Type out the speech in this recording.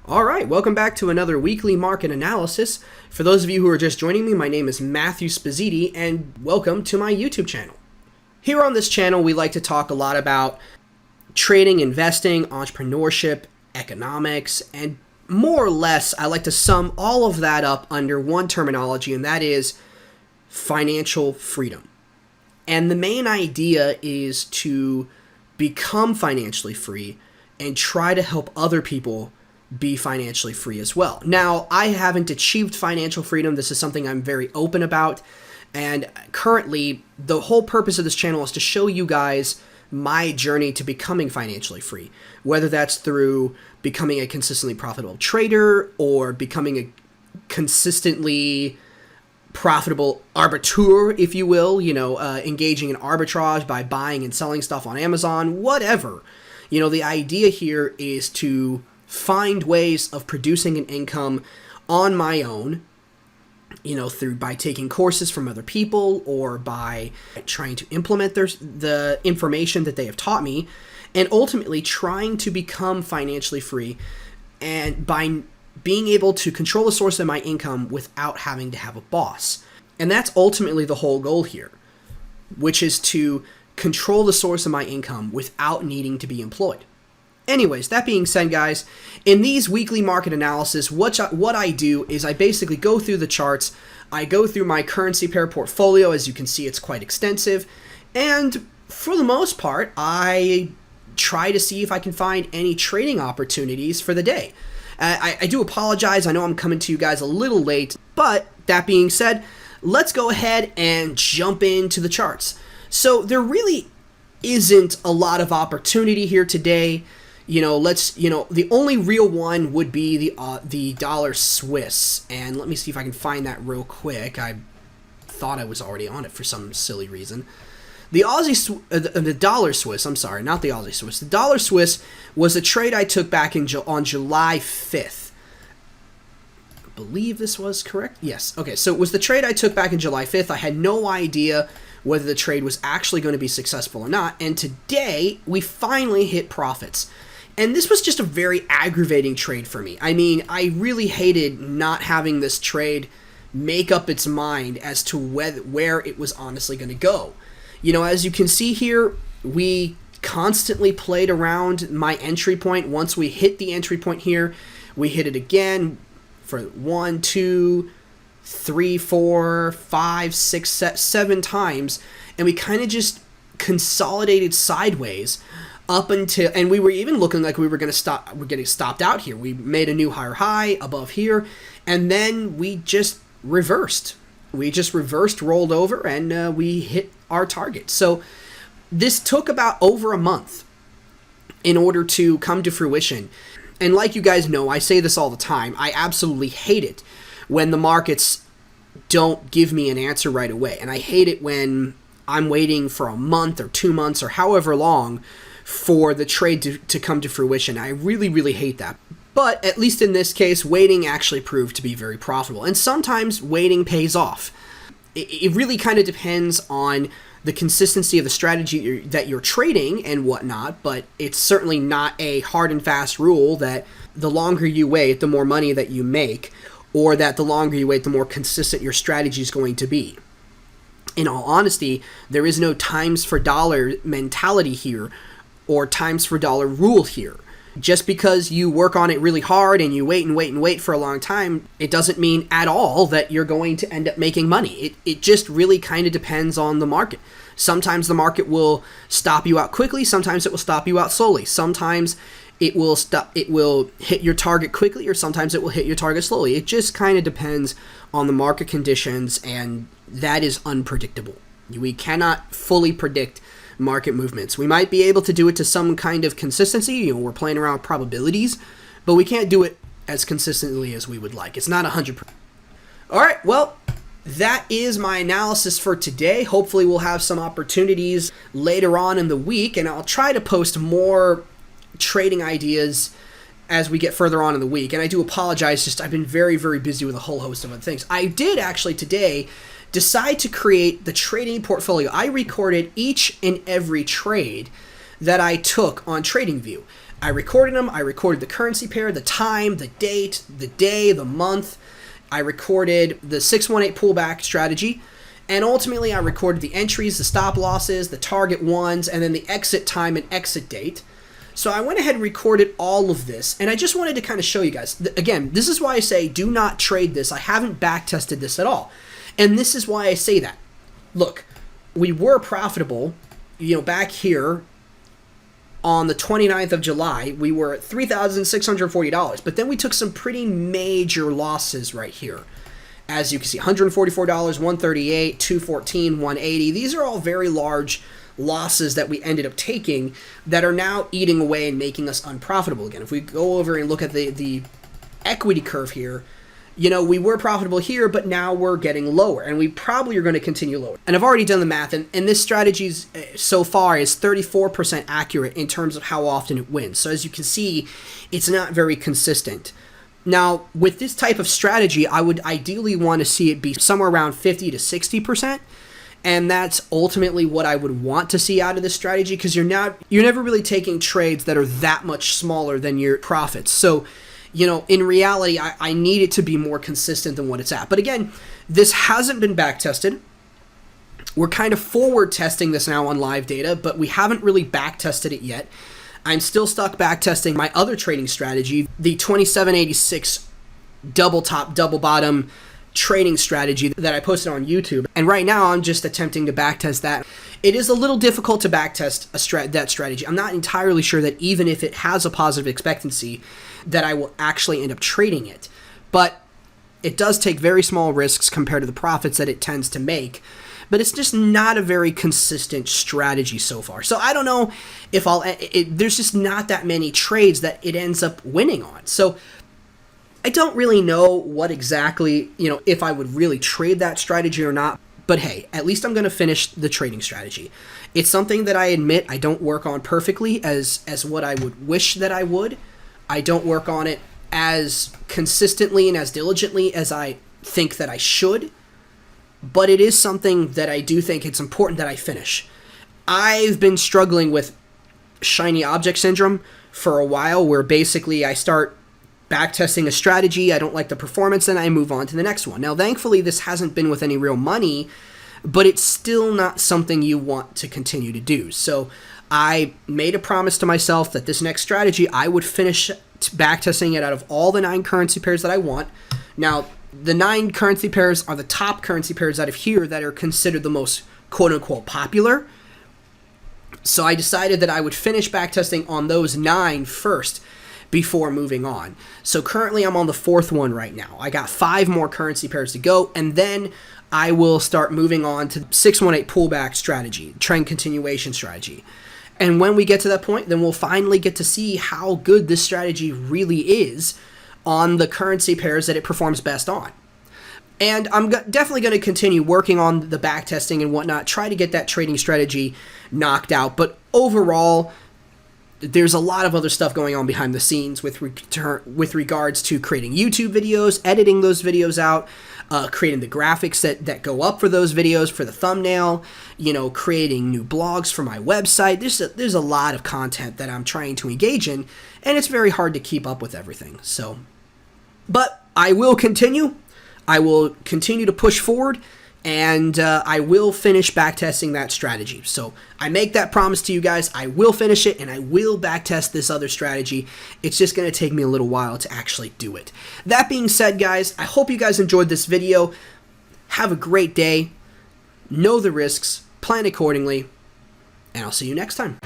All right, welcome back to another weekly market analysis. For those of you who are just joining me, my name is Matthew Spazziti, and welcome to my YouTube channel. Here on this channel, we like to talk a lot about trading, investing, entrepreneurship, economics, and more or less, I like to sum all of that up under one terminology, and that is financial freedom. And the main idea is to become financially free and try to help other people be financially free as well. Now, I haven't achieved financial freedom. This is something I'm very open about. And currently, the whole purpose of this channel is to show you guys my journey to becoming financially free, whether that's through becoming a consistently profitable trader or becoming a consistently profitable arbitreur, if you will, engaging in arbitrage by buying and selling stuff on Amazon, whatever. The idea here is to find ways of producing an income on my own, by taking courses from other people or by trying to implement the information that they have taught me, and ultimately trying to become financially free and by being able to control the source of my income without having to have a boss. And that's ultimately the whole goal here, which is to control the source of my income without needing to be employed. Anyways, that being said, guys, in these weekly market analysis, what I do is I basically go through the charts, I go through my currency pair portfolio. As you can see, it's quite extensive, and for the most part, I try to see if I can find any trading opportunities for the day. I do apologize, I know I'm coming to you guys a little late, but that being said, let's go ahead and jump into the charts. So there really isn't a lot of opportunity here today. The only real one would be the dollar Swiss, and let me see if I can find that real quick. I thought I was already on it for some silly reason. The dollar Swiss, I'm sorry, not the Aussie Swiss. The dollar Swiss was a trade I took back on July 5th. I believe this was correct. Yes. Okay, so it was the trade I took back in July 5th. I had no idea whether the trade was actually going to be successful or not, and today we finally hit profits. And this was just a very aggravating trade for me. I mean, I really hated not having this trade make up its mind as to where it was honestly going to go. As you can see here, we constantly played around my entry point. Once we hit the entry point here, we hit it again for 1, 2, 3, 4, 5, 6, 7 times, and we kind of just consolidated sideways up until, and we were even looking like we're getting stopped out here. We made a new higher high above here, and then we just reversed. Rolled over, and we hit our target. So this took about over a month in order to come to fruition. And like you guys know, I say this all the time, I absolutely hate it when the markets don't give me an answer right away. And I hate it when I'm waiting for a month or 2 months or however long for the trade to come to fruition. I really, really hate that. But at least in this case, waiting actually proved to be very profitable. And sometimes waiting pays off. It really kind of depends on the consistency of the strategy that you're trading and whatnot, but it's certainly not a hard and fast rule that the longer you wait, the more money that you make, or that the longer you wait, the more consistent your strategy is going to be. In all honesty, there is no times for dollar mentality here or times for dollar rule here. Just because you work on it really hard and you wait and wait and wait for a long time, it doesn't mean at all that you're going to end up making money. It just really kind of depends on the market. Sometimes the market will stop you out quickly. Sometimes it will stop you out slowly. Sometimes it will hit your target quickly, or sometimes it will hit your target slowly. It just kind of depends on the market conditions, and that is unpredictable. We cannot fully predict market movements. We might be able to do it to some kind of consistency. We're playing around with probabilities, but we can't do it as consistently as we would like. It's not 100%. All right, well, that is my analysis for today. Hopefully we'll have some opportunities later on in the week, and I'll try to post more trading ideas as we get further on in the week. And I do apologize, just I've been very, very busy with a whole host of other things. I did actually today decide to create the trading portfolio. I recorded each and every trade that I took on Tradingview. I recorded them. I recorded the currency pair, the time, the date, the day, the month. I recorded the 618 pullback strategy. And ultimately, I recorded the entries, the stop losses, the target ones, and then the exit time and exit date. So I went ahead and recorded all of this, and I just wanted to kind of show you guys. Again, this is why I say do not trade this. I haven't back-tested this at all. And this is why I say that. Look, we were profitable, back here on the 29th of July. We were at $3,640, but then we took some pretty major losses right here. As you can see, $144, $138, $214, $180. These are all very large losses that we ended up taking that are now eating away and making us unprofitable again. If we go over and look at the equity curve here, we were profitable here, but now we're getting lower, and we probably are going to continue lower. And I've already done the math, and this strategy so far is 34% accurate in terms of how often it wins. So as you can see, it's not very consistent. Now, with this type of strategy, I would ideally want to see it be somewhere around 50 to 60%. And that's ultimately what I would want to see out of this strategy, because you're never really taking trades that are that much smaller than your profits. So, in reality, I need it to be more consistent than what it's at. But again, this hasn't been back tested. We're kind of forward testing this now on live data, but we haven't really back tested it yet. I'm still stuck back testing my other trading strategy, the 2786 double top, double bottom trading strategy that I posted on YouTube. And right now I'm just attempting to backtest that. It is a little difficult to backtest that strategy. I'm not entirely sure that even if it has a positive expectancy that I will actually end up trading it. But it does take very small risks compared to the profits that it tends to make. But it's just not a very consistent strategy so far. So I don't know if there's just not that many trades that it ends up winning on. So I don't really know what exactly, if I would really trade that strategy or not. But hey, at least I'm going to finish the trading strategy. It's something that I admit I don't work on perfectly as what I would wish that I would. I don't work on it as consistently and as diligently as I think that I should. But it is something that I do think it's important that I finish. I've been struggling with shiny object syndrome for a while, where basically I start backtesting a strategy, I don't like the performance, and I move on to the next one. Now, thankfully, this hasn't been with any real money, but it's still not something you want to continue to do. So I made a promise to myself that this next strategy, I would finish backtesting it out of all the 9 currency pairs that I want. Now, the 9 currency pairs are the top currency pairs out of here that are considered the most quote-unquote popular. So I decided that I would finish backtesting on those 9 first before moving on. So currently I'm on the 4th one right now. I got 5 more currency pairs to go, and then I will start moving on to the 618 pullback strategy, trend continuation strategy. And when we get to that point, then we'll finally get to see how good this strategy really is on the currency pairs that it performs best on. And I'm definitely going to continue working on the back testing and whatnot, try to get that trading strategy knocked out. But overall, there's a lot of other stuff going on behind the scenes with regards to creating YouTube videos, editing those videos out, creating the graphics that go up for those videos, for the thumbnail, creating new blogs for my website. There's a lot of content that I'm trying to engage in, and it's very hard to keep up with everything. So, but I will continue. I will continue to push forward, and I will finish backtesting that strategy. So I make that promise to you guys. I will finish it, and I will backtest this other strategy. It's just going to take me a little while to actually do it. That being said, guys, I hope you guys enjoyed this video. Have a great day. Know the risks, plan accordingly, and I'll see you next time.